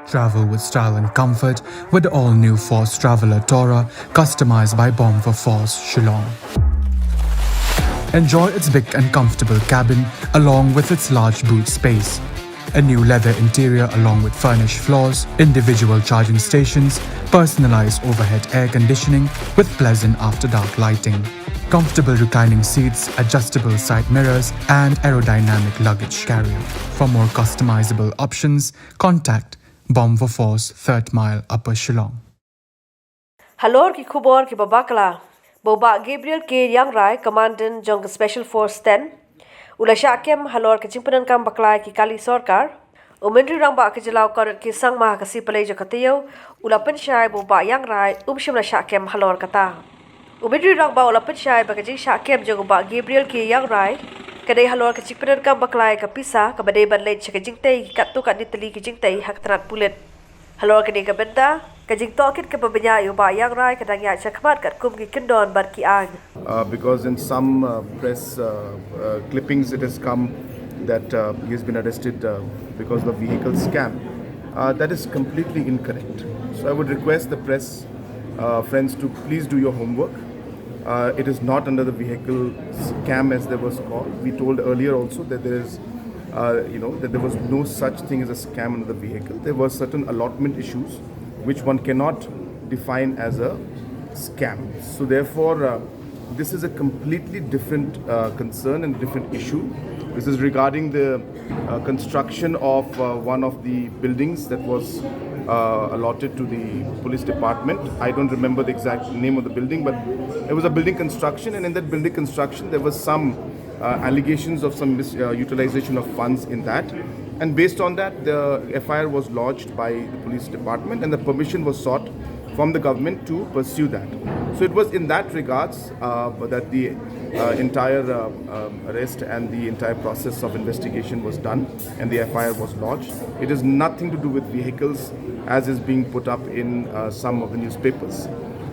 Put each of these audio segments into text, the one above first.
Travel with style and comfort with the all-new Force Traveler Tourer, customized by Bomb for Force Shillong. Enjoy its big and comfortable cabin along with its large boot space. A new leather interior along with furnished floors, individual charging stations, personalized overhead air conditioning with pleasant after-dark lighting, comfortable reclining seats, adjustable side mirrors, and aerodynamic luggage carrier. For more customizable options, contact Bomb for Force, 3rd Mile, Upper Shillong. Halor ki khubor ki Bakla. Boba Gabriel ke Yang Rai, Commandant Jong Special Force 10. Jingshah Kem Halor ke Jingpyndonkam Bakla ki Kali Sorkar. Umendri rangba ke Jelau Korot ki Sang Maha Kasi Pelejo Kateo. Ula Penshai Boba Yang Rai, Jingshah Kem Halor Kata. Umendri rangba ula Penshai bagi Jingshah Kem Jong Boba Gabriel ke Yang Rai. Ke Dei Halor ke Jingpyndonkam Bakla ke Pisa ke Badai Banlej ke Jingtei kat tu kat diteli ke Jingtei hak Tnad pulit. Halor ke Dei Benda. Because in some press clippings it has come that he has been arrested because of vehicle scam. That is completely incorrect. So I would request the press friends to please do your homework. It is not under the vehicle scam as there was called. We told earlier also that there is that there was no such thing as a scam under the vehicle. There were certain allotment issues which one cannot define as a scam. So therefore, this is a completely different concern and different issue. This is regarding the construction of one of the buildings that was allotted to the police department. I don't remember the exact name of the building, but it was a building construction, and in that building construction there was some allegations of some utilization of funds in that. And based on that, the FIR was lodged by the police department and the permission was sought from the government to pursue that. So it was in that regards that the entire arrest and the entire process of investigation was done and the FIR was lodged. It has nothing to do with vehicles as is being put up in some of the newspapers.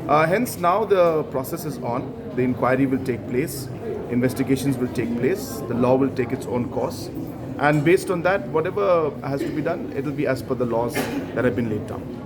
Hence now the process is on. The inquiry will take place, investigations will take place, the law will take its own course. And based on that, whatever has to be done, it will be as per the laws that have been laid down.